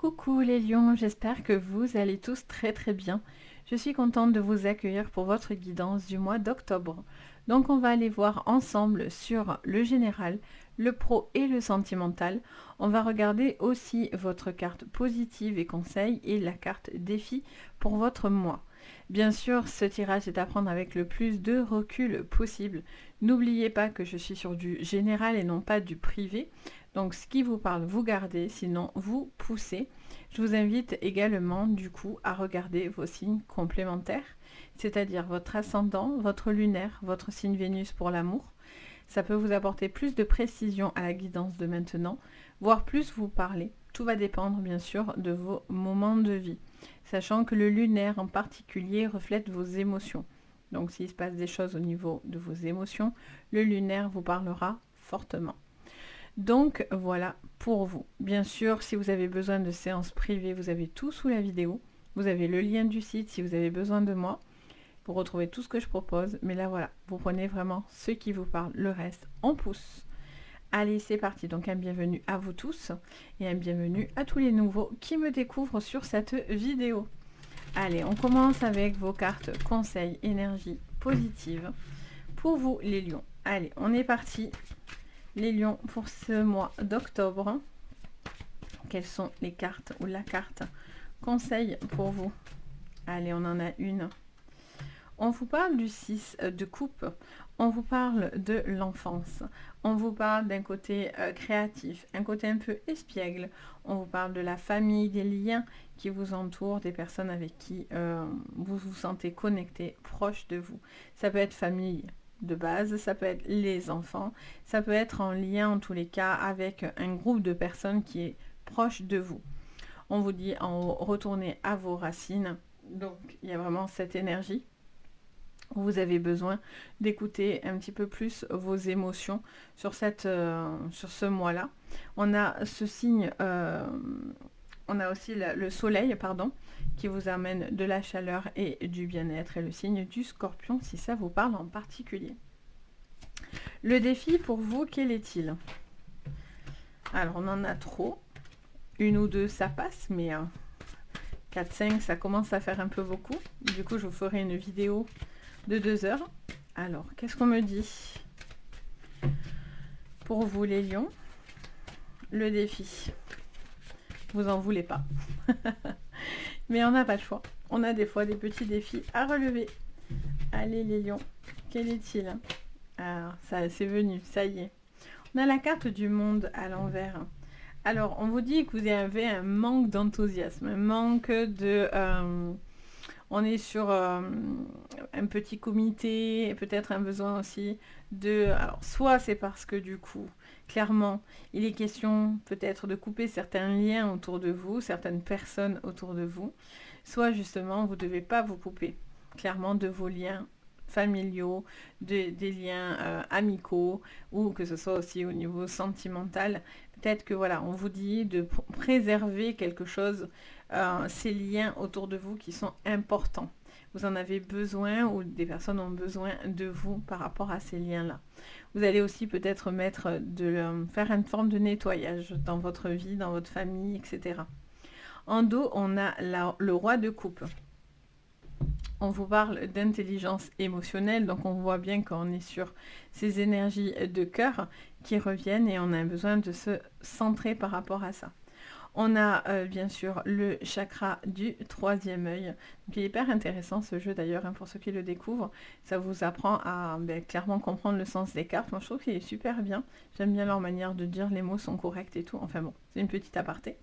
Coucou les lions, j'espère que vous allez tous très bien. Je suis contente de vous accueillir pour votre guidance du mois d'octobre. Donc on va aller voir ensemble sur le général, le pro et le sentimental. On va regarder aussi votre carte positive et conseil et la carte défi pour votre mois. Bien sûr, ce tirage est à prendre avec le plus de recul possible. N'oubliez pas que je suis sur du général et non pas du privé. Donc ce qui vous parle, vous gardez, sinon vous poussez. Je vous invite également du coup à regarder vos signes complémentaires, c'est-à-dire votre ascendant, votre lunaire, votre signe Vénus pour l'amour. Ça peut vous apporter plus de précision à la guidance de maintenant, voire plus vous parler. Tout va dépendre bien sûr de vos moments de vie, sachant que le lunaire en particulier reflète vos émotions. Donc s'il se passe des choses au niveau de vos émotions, le lunaire vous parlera fortement. Donc voilà pour vous. Bien sûr, si vous avez besoin de séances privées, vous avez tout sous la vidéo. Vous avez le lien du site si vous avez besoin de moi pour retrouver tout ce que je propose. Mais là voilà, vous prenez vraiment ce qui vous parle. Le reste, on pousse. Allez, c'est parti. Donc un bienvenue à vous tous et un bienvenue à tous les nouveaux qui me découvrent sur cette vidéo. Allez, on commence avec vos cartes conseils, énergie positive pour vous les lions. Allez, on est parti. Les lions pour ce mois d'octobre. Quelles sont les cartes ou la carte conseil pour vous? Allez, on en a une. On vous parle du 6 de coupe. On vous parle de l'enfance. On vous parle d'un côté créatif, un côté un peu espiègle. On vous parle de la famille, des liens qui vous entourent, des personnes avec qui vous vous sentez connecté, proche de vous. Ça peut être famille de base, ça peut être les enfants, ça peut être en lien en tous les cas avec un groupe de personnes qui est proche de vous. On vous dit en retourner à vos racines, donc il y a vraiment cette énergie où vous avez besoin d'écouter un petit peu plus vos émotions sur ce mois-là. On a ce signe, on a aussi le soleil, pardon, qui vous amène de la chaleur et du bien-être, et le signe du scorpion, si ça vous parle en particulier. Le défi pour vous, quel est-il? Alors, on en a trop. Une ou deux, ça passe, mais 4-5, ça commence à faire un peu beaucoup. Du coup, je vous ferai une vidéo de 2 heures. Alors, qu'est-ce qu'on me dit? Pour vous, les lions, le défi. Vous en voulez pas. Mais on n'a pas le choix. On a des fois des petits défis à relever. Allez les lions, quel est-il? Alors, ça c'est venu, ça y est. On a la carte du monde à l'envers. Alors, on vous dit que vous avez un manque d'enthousiasme, un manque de... on est sur un petit comité, peut-être un besoin aussi de... Alors, soit c'est parce que du coup, clairement, il est question peut-être de couper certains liens autour de vous, certaines personnes autour de vous, soit justement, vous ne devez pas vous couper clairement de vos liens familiaux, des liens amicaux, ou que ce soit aussi au niveau sentimental. Peut-être que voilà, on vous dit de préserver quelque chose, ces liens autour de vous qui sont importants. Vous en avez besoin ou des personnes ont besoin de vous par rapport à ces liens-là. Vous allez aussi peut-être faire une forme de nettoyage dans votre vie, dans votre famille, etc. En dos, on a le roi de coupe. On vous parle d'intelligence émotionnelle, donc on voit bien qu'on est sur ces énergies de cœur qui reviennent et on a besoin de se centrer par rapport à ça. On a bien sûr le chakra du troisième œil. Donc il est hyper intéressant ce jeu d'ailleurs, pour ceux qui le découvrent. Ça vous apprend à clairement comprendre le sens des cartes. Moi je trouve qu'il est super bien. J'aime bien leur manière de dire, les mots sont corrects et tout. Enfin bon, c'est une petite aparté.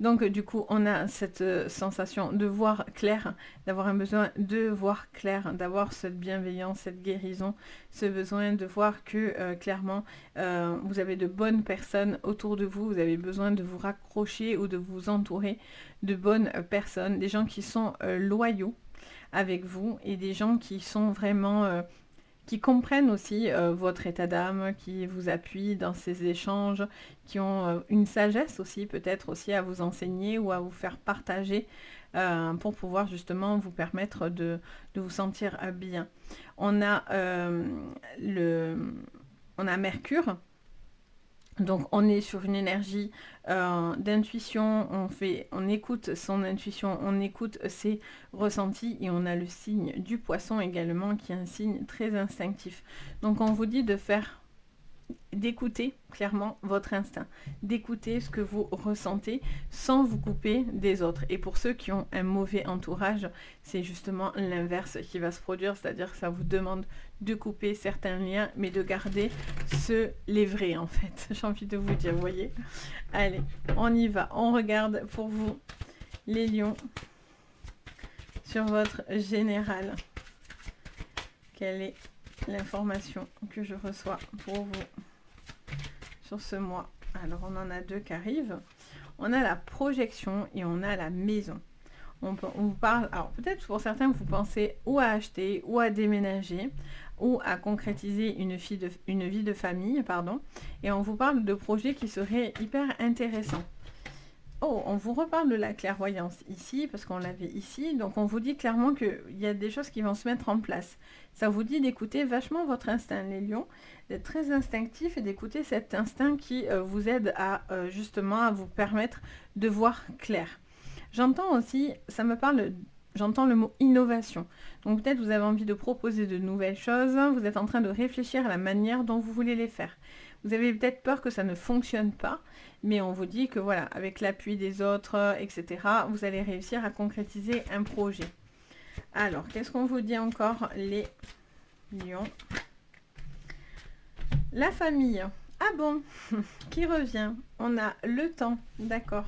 Donc du coup, on a cette sensation de voir clair, d'avoir un besoin de voir clair, d'avoir cette bienveillance, cette guérison, ce besoin de voir que clairement, vous avez de bonnes personnes autour de vous, vous avez besoin de vous raccrocher ou de vous entourer de bonnes personnes, des gens qui sont loyaux avec vous et des gens qui sont vraiment... qui comprennent aussi votre état d'âme, qui vous appuient dans ces échanges, qui ont une sagesse aussi, peut-être aussi à vous enseigner ou à vous faire partager pour pouvoir justement vous permettre de vous sentir bien. On a Mercure Donc on est sur une énergie d'intuition, on écoute son intuition, on écoute ses ressentis et on a le signe du poisson également qui est un signe très instinctif. Donc on vous dit d'écouter clairement votre instinct, d'écouter ce que vous ressentez sans vous couper des autres. Et pour ceux qui ont un mauvais entourage, c'est justement l'inverse qui va se produire, c'est-à-dire que ça vous demande de couper certains liens, mais de garder les vrais en fait. J'ai envie de vous dire, vous voyez. Allez, on y va, on regarde pour vous les lions sur votre général. Quelle est l'information que je reçois pour vous sur ce mois? Alors on en a deux qui arrivent. On a la projection et on a la maison. On vous parle, alors peut-être pour certains vous pensez ou à acheter ou à déménager ou à concrétiser une vie de famille, pardon, et on vous parle de projets qui seraient hyper intéressants. Oh, on vous reparle de la clairvoyance ici, parce qu'on l'avait ici. Donc, on vous dit clairement qu'il y a des choses qui vont se mettre en place. Ça vous dit d'écouter vachement votre instinct, les lions, d'être très instinctif et d'écouter cet instinct qui vous aide à justement à vous permettre de voir clair. J'entends aussi, j'entends le mot innovation. Donc, peut-être vous avez envie de proposer de nouvelles choses. Vous êtes en train de réfléchir à la manière dont vous voulez les faire. Vous avez peut-être peur que ça ne fonctionne pas, mais on vous dit que voilà, avec l'appui des autres, etc., vous allez réussir à concrétiser un projet. Alors, qu'est-ce qu'on vous dit encore, les lions? La famille. Ah bon? Qui revient? On a le temps, d'accord.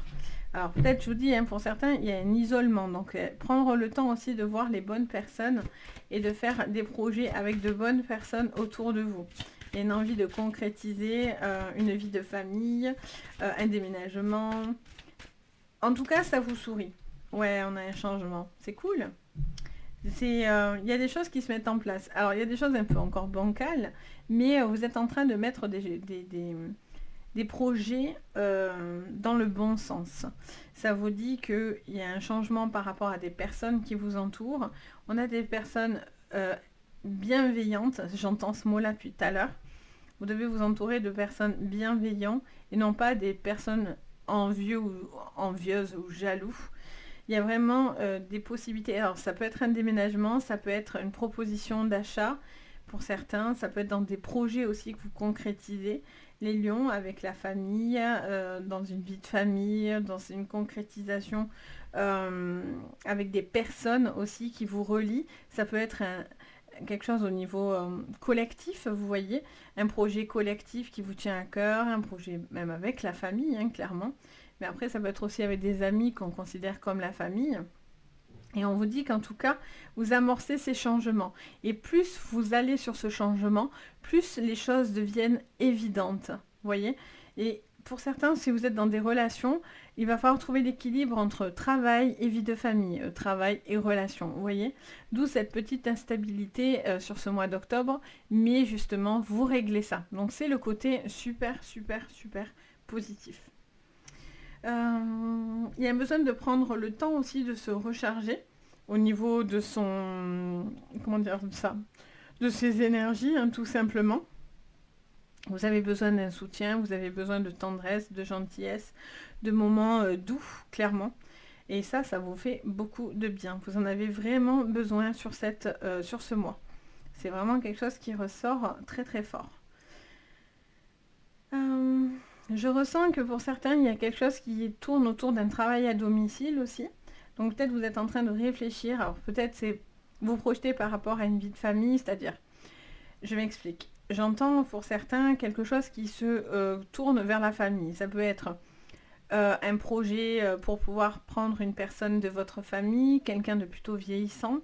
Alors, peut-être, je vous dis, pour certains, il y a un isolement. Donc, prendre le temps aussi de voir les bonnes personnes et de faire des projets avec de bonnes personnes autour de vous. Il y a une envie de concrétiser une vie de famille, un déménagement. En tout cas, ça vous sourit. Ouais, on a un changement. C'est cool. Il y a des choses qui se mettent en place. Alors, il y a des choses un peu encore bancales, mais vous êtes en train de mettre des projets dans le bon sens. Ça vous dit qu'il y a un changement par rapport à des personnes qui vous entourent. On a des personnes bienveillantes. J'entends ce mot-là depuis tout à l'heure. Vous devez vous entourer de personnes bienveillantes et non pas des personnes envieuses ou jaloux. Il y a vraiment des possibilités. Alors, ça peut être un déménagement, ça peut être une proposition d'achat pour certains, ça peut être dans des projets aussi que vous concrétisez. Les lions avec la famille, dans une vie de famille, dans une concrétisation avec des personnes aussi qui vous relient. Ça peut être quelque chose au niveau collectif, vous voyez, un projet collectif qui vous tient à cœur, un projet même avec la famille, clairement. Mais après, ça peut être aussi avec des amis qu'on considère comme la famille. Et on vous dit qu'en tout cas, vous amorcez ces changements. Et plus vous allez sur ce changement, plus les choses deviennent évidentes. Vous voyez? Et pour certains, si vous êtes dans des relations, il va falloir trouver l'équilibre entre travail et vie de famille, travail et relations. Vous voyez? D'où cette petite instabilité sur ce mois d'octobre. Mais justement, vous réglez ça. Donc c'est le côté super, super, super positif. Il y a besoin de prendre le temps aussi de se recharger au niveau de son... Comment dire ça? De ses énergies, tout simplement. Vous avez besoin d'un soutien, vous avez besoin de tendresse, de gentillesse, de moments doux, clairement. Et ça vous fait beaucoup de bien. Vous en avez vraiment besoin sur ce mois. C'est vraiment quelque chose qui ressort très très fort. Je ressens que pour certains, il y a quelque chose qui tourne autour d'un travail à domicile aussi. Donc peut-être vous êtes en train de réfléchir. Alors peut-être c'est vous projeter par rapport à une vie de famille, c'est-à-dire, je m'explique. J'entends pour certains quelque chose qui se tourne vers la famille. Ça peut être un projet pour pouvoir prendre une personne de votre famille, quelqu'un de plutôt vieillissant.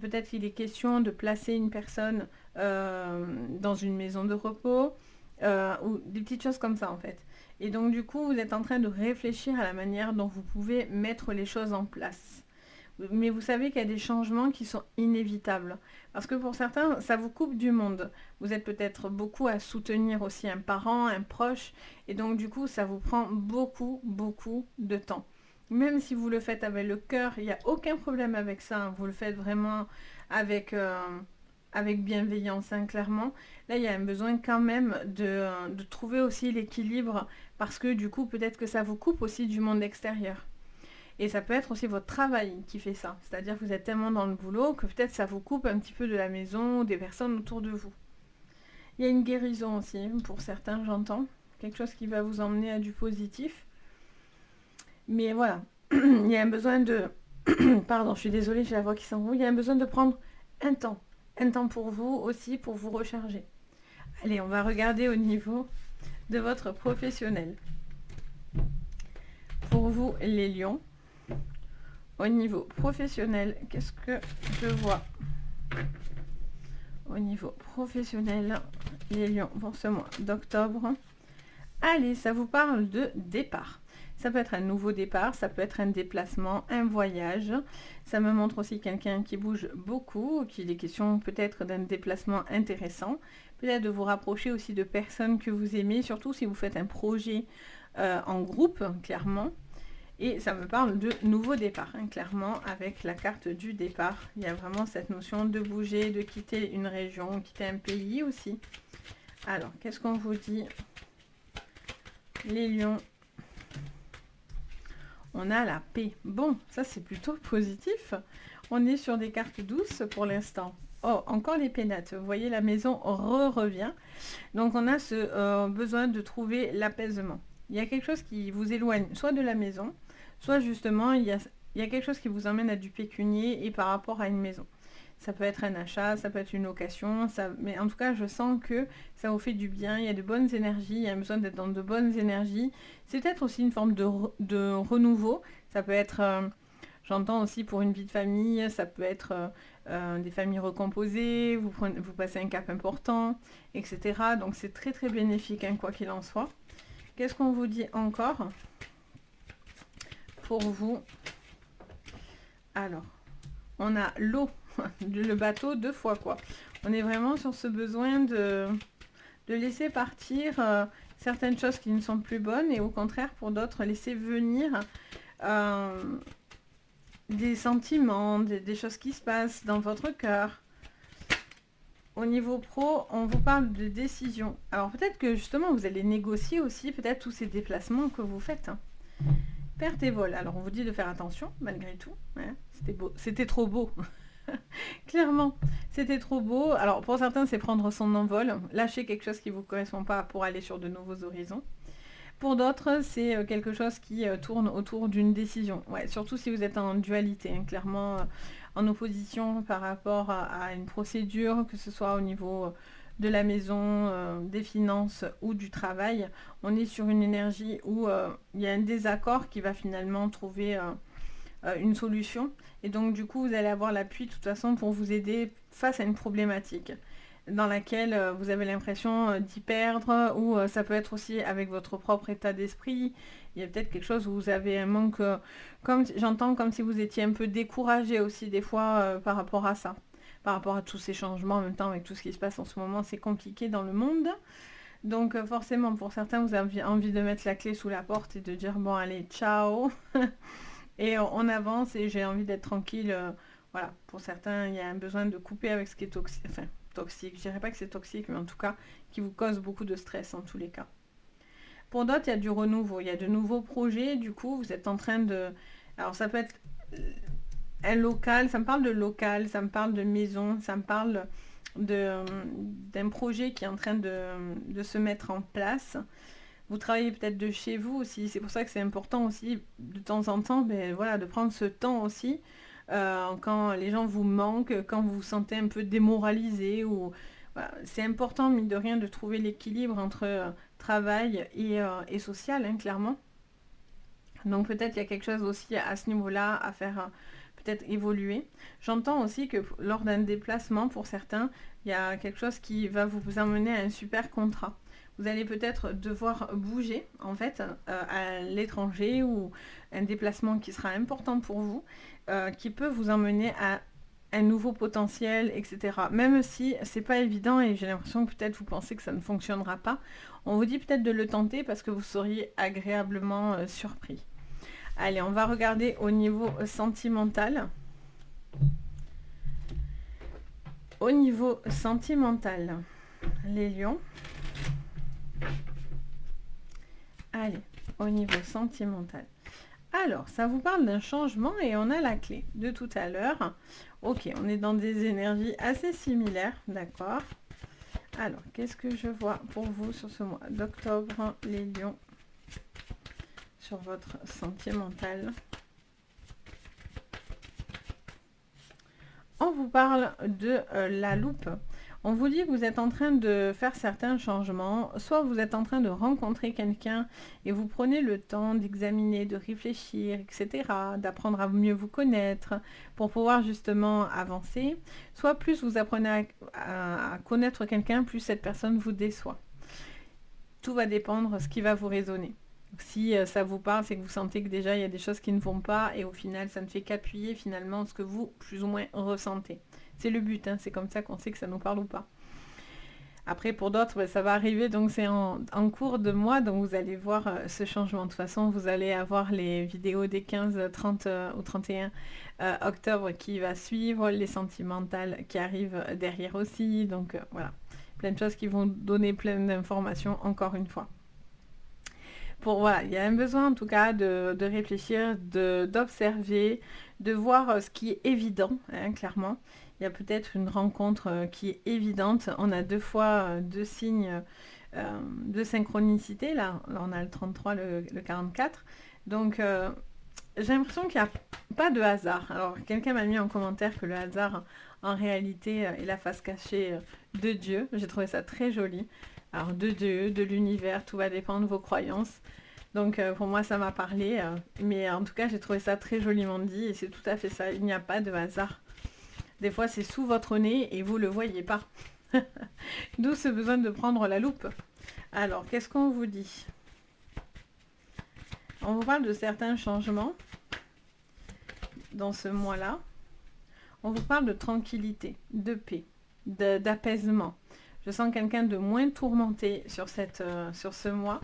Peut-être qu'il est question de placer une personne dans une maison de repos. Ou des petites choses comme ça en fait. Et donc du coup, vous êtes en train de réfléchir à la manière dont vous pouvez mettre les choses en place. Mais vous savez qu'il y a des changements qui sont inévitables. Parce que pour certains, ça vous coupe du monde. Vous êtes peut-être beaucoup à soutenir aussi un parent, un proche. Et donc du coup, ça vous prend beaucoup, beaucoup de temps. Même si vous le faites avec le cœur, il n'y a aucun problème avec ça. Vous le faites vraiment avec avec bienveillance, hein, clairement. Là, il y a un besoin quand même de trouver aussi l'équilibre, parce que du coup, peut-être que ça vous coupe aussi du monde extérieur. Et ça peut être aussi votre travail qui fait ça. C'est-à-dire que vous êtes tellement dans le boulot que peut-être ça vous coupe un petit peu de la maison ou des personnes autour de vous. Il y a une guérison aussi, pour certains, j'entends. Quelque chose qui va vous emmener à du positif. Mais voilà, il y a un besoin de... Pardon, je suis désolée, j'ai la voix qui s'enroule. Il y a un besoin de prendre un temps. Un temps pour vous aussi, pour vous recharger. Allez, on va regarder au niveau de votre professionnel. Pour vous, les lions, au niveau professionnel, qu'est-ce que je vois? Au niveau professionnel, les lions, pour ce mois d'octobre. Allez, ça vous parle de départ. Ça peut être un nouveau départ, ça peut être un déplacement, un voyage. Ça me montre aussi quelqu'un qui bouge beaucoup, qu'il est question peut-être d'un déplacement intéressant. Peut-être de vous rapprocher aussi de personnes que vous aimez, surtout si vous faites un projet en groupe, clairement. Et ça me parle de nouveau départ, hein, clairement, avec la carte du départ. Il y a vraiment cette notion de bouger, de quitter une région, quitter un pays aussi. Alors, qu'est-ce qu'on vous dit? Les lions. On a la paix. Bon, ça c'est plutôt positif. On est sur des cartes douces pour l'instant. Oh, encore les pénates. Vous voyez, la maison revient. Donc, on a ce besoin de trouver l'apaisement. Il y a quelque chose qui vous éloigne, soit de la maison, soit justement, il y a quelque chose qui vous emmène à du pécunier et par rapport à une maison. Ça peut être un achat, ça peut être une location, mais en tout cas, je sens que ça vous fait du bien, il y a de bonnes énergies, il y a besoin d'être dans de bonnes énergies. C'est peut-être aussi une forme de renouveau. Ça peut être, j'entends aussi pour une vie de famille, ça peut être des familles recomposées, vous passez un cap important, etc. Donc c'est très très bénéfique, hein, quoi qu'il en soit. Qu'est-ce qu'on vous dit encore pour vous? Alors, on a l'eau, le bateau 2 fois quoi. On est vraiment sur ce besoin de laisser partir certaines choses qui ne sont plus bonnes et au contraire pour d'autres laisser venir des sentiments, des choses qui se passent dans votre cœur. Au niveau pro, on vous parle de décision. Alors peut-être que justement vous allez négocier aussi peut-être tous ces déplacements que vous faites. Hein. Perte et vol. Alors on vous dit de faire attention malgré tout. Ouais, c'était beau. C'était trop beau. Clairement, c'était trop beau. Alors pour certains, c'est prendre son envol, lâcher quelque chose qui ne vous correspond pas pour aller sur de nouveaux horizons. Pour d'autres, c'est quelque chose qui tourne autour d'une décision. Ouais, surtout si vous êtes en dualité, hein, clairement en opposition par rapport à une procédure, que ce soit au niveau de la maison, des finances ou du travail. On est sur une énergie où il y a un désaccord qui va finalement trouver une solution. Et donc du coup, vous allez avoir l'appui de toute façon pour vous aider face à une problématique dans laquelle vous avez l'impression d'y perdre, ou ça peut être aussi avec votre propre état d'esprit. Il y a peut-être quelque chose où vous avez un manque, comme j'entends, comme si vous étiez un peu découragé aussi des fois par rapport à ça, par rapport à tous ces changements en même temps avec tout ce qui se passe en ce moment, c'est compliqué dans le monde. Donc forcément, pour certains, vous avez envie de mettre la clé sous la porte et de dire bon allez, ciao et on avance et j'ai envie d'être tranquille. Voilà, pour certains, il y a un besoin de couper avec ce qui est toxique. Enfin, toxique, je dirais pas que c'est toxique, mais en tout cas, qui vous cause beaucoup de stress en tous les cas. Pour d'autres, il y a du renouveau, il y a de nouveaux projets. Du coup, vous êtes en train de... Alors, ça peut être un local, ça me parle de local, ça me parle de maison, ça me parle d'un projet qui est en train de se mettre en place. Vous travaillez peut-être de chez vous aussi, c'est pour ça que c'est important aussi de temps en temps voilà, de prendre ce temps aussi quand les gens vous manquent, quand vous vous sentez un peu démoralisé. Voilà, c'est important, mine de rien, de trouver l'équilibre entre travail et social, hein, clairement. Donc peut-être il y a quelque chose aussi à ce niveau-là à faire peut-être évoluer. J'entends aussi que lors d'un déplacement, pour certains, il y a quelque chose qui va vous emmener à un super contrat. Vous allez peut-être devoir bouger en fait à l'étranger, ou un déplacement qui sera important pour vous, qui peut vous emmener à un nouveau potentiel, etc. Même si c'est pas évident et j'ai l'impression que peut-être vous pensez que ça ne fonctionnera pas, on vous dit peut-être de le tenter parce que vous seriez agréablement surpris. Allez, on va regarder au niveau sentimental. Au niveau sentimental, les lions. Allez, au niveau sentimental. Alors, ça vous parle d'un changement et on a la clé de tout à l'heure. Ok, on est dans des énergies assez similaires, d'accord. Alors, qu'est-ce que je vois pour vous sur ce mois d'octobre, les lions, sur votre sentimental? On vous parle de la loupe. On vous dit que vous êtes en train de faire certains changements, soit vous êtes en train de rencontrer quelqu'un et vous prenez le temps d'examiner, de réfléchir, etc., d'apprendre à mieux vous connaître pour pouvoir justement avancer, soit plus vous apprenez à connaître quelqu'un, plus cette personne vous déçoit. Tout va dépendre de ce qui va vous résonner. Si ça vous parle, c'est que vous sentez que déjà il y a des choses qui ne vont pas et au final ça ne fait qu'appuyer finalement ce que vous plus ou moins ressentez. C'est le but, hein, c'est comme ça qu'on sait que ça nous parle ou pas. Après pour d'autres, ça va arriver, donc c'est en cours de mois, donc vous allez voir ce changement. De toute façon, vous allez avoir les vidéos des 15, 30 ou 31 octobre qui va suivre, les sentimentales qui arrivent derrière aussi, donc voilà. Plein de choses qui vont donner plein d'informations encore une fois. Voilà, il y a un besoin en tout cas de réfléchir, d'observer, de voir ce qui est évident, hein, clairement. Il y a peut-être une rencontre qui est évidente. On a deux fois deux signes de synchronicité. Là, on a le 33, le 44. Donc, j'ai l'impression qu'il n'y a pas de hasard. Alors, quelqu'un m'a mis en commentaire que le hasard, en réalité, est la face cachée de Dieu. J'ai trouvé ça très joli. Alors, de Dieu, de l'univers, tout va dépendre de vos croyances. Donc, pour moi, ça m'a parlé. Mais en tout cas, j'ai trouvé ça très joliment dit. Et c'est tout à fait ça. Il n'y a pas de hasard. Des fois, c'est sous votre nez et vous ne le voyez pas. D'où ce besoin de prendre la loupe. Alors, qu'est-ce qu'on vous dit? On vous parle de certains changements dans ce mois-là. On vous parle de tranquillité, de paix, d'apaisement. Je sens quelqu'un de moins tourmenté sur ce mois.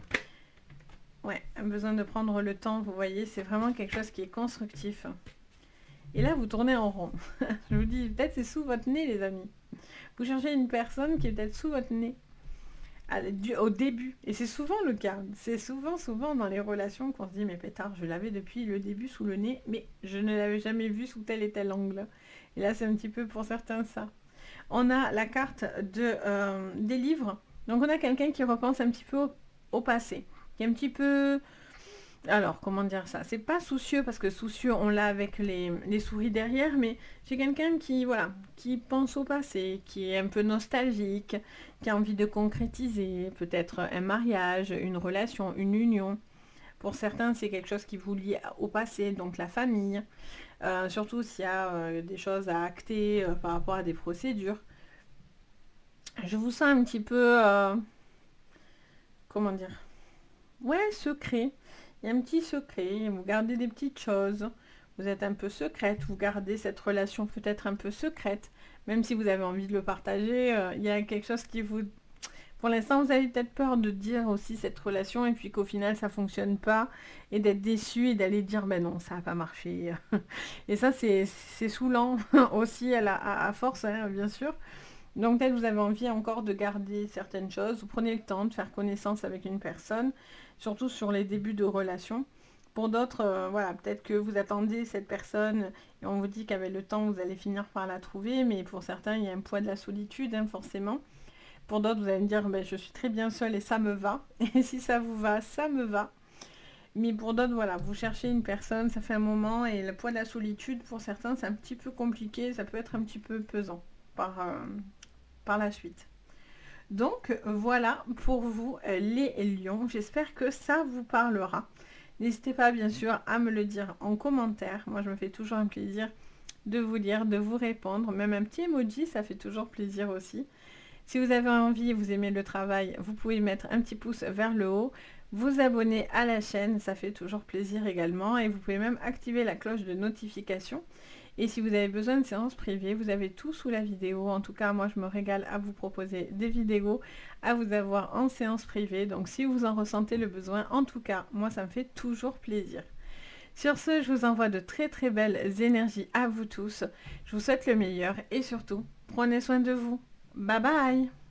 Ouais, un besoin de prendre le temps, vous voyez, c'est vraiment quelque chose qui est constructif. Et là, vous tournez en rond. Je vous dis, peut-être c'est sous votre nez, les amis. Vous cherchez une personne qui est peut-être sous votre nez au début. Et c'est souvent le cas. C'est souvent dans les relations qu'on se dit, mais pétard, je l'avais depuis le début sous le nez, mais je ne l'avais jamais vu sous tel et tel angle. Et là, c'est un petit peu pour certains ça. On a la carte des livres. Donc, on a quelqu'un qui repense un petit peu au passé. Qui est un petit peu... Alors, comment dire ça? C'est pas soucieux, parce que soucieux, on l'a avec les souris derrière, mais j'ai quelqu'un qui, voilà, qui pense au passé, qui est un peu nostalgique, qui a envie de concrétiser, peut-être un mariage, une relation, une union. Pour certains, c'est quelque chose qui vous lie au passé, donc la famille. Surtout s'il y a des choses à acter par rapport à des procédures. Je vous sens un petit peu... comment dire? Ouais, secret. Il y a un petit secret, vous gardez des petites choses, vous êtes un peu secrète, vous gardez cette relation peut-être un peu secrète, même si vous avez envie de le partager, il y a quelque chose qui vous... Pour l'instant, vous avez peut-être peur de dire aussi cette relation et puis qu'au final, ça ne fonctionne pas et d'être déçu et d'aller dire, ben non, ça n'a pas marché. Et ça, c'est saoulant aussi à force, hein, bien sûr. Donc peut-être vous avez envie encore de garder certaines choses, vous prenez le temps de faire connaissance avec une personne, surtout sur les débuts de relation. Pour d'autres, voilà, peut-être que vous attendez cette personne et on vous dit qu'avec le temps vous allez finir par la trouver, mais pour certains il y a un poids de la solitude, hein, forcément. Pour d'autres vous allez me dire, ben, je suis très bien seule et ça me va, et si ça vous va, ça me va. Mais pour d'autres, voilà, vous cherchez une personne, ça fait un moment, et le poids de la solitude, pour certains, c'est un petit peu compliqué, ça peut être un petit peu pesant par la suite. Donc voilà pour vous les lions, j'espère que ça vous parlera. N'hésitez pas bien sûr à me le dire en commentaire, moi je me fais toujours un plaisir de vous lire, de vous répondre, même un petit emoji ça fait toujours plaisir aussi. Si vous avez envie, vous aimez le travail, vous pouvez mettre un petit pouce vers le haut, vous abonner à la chaîne, ça fait toujours plaisir également, et vous pouvez même activer la cloche de notification. Et si vous avez besoin de séances privées, vous avez tout sous la vidéo. En tout cas, moi, je me régale à vous proposer des vidéos, à vous avoir en séance privée. Donc, si vous en ressentez le besoin, en tout cas, moi, ça me fait toujours plaisir. Sur ce, je vous envoie de très très belles énergies à vous tous. Je vous souhaite le meilleur et surtout, prenez soin de vous. Bye bye!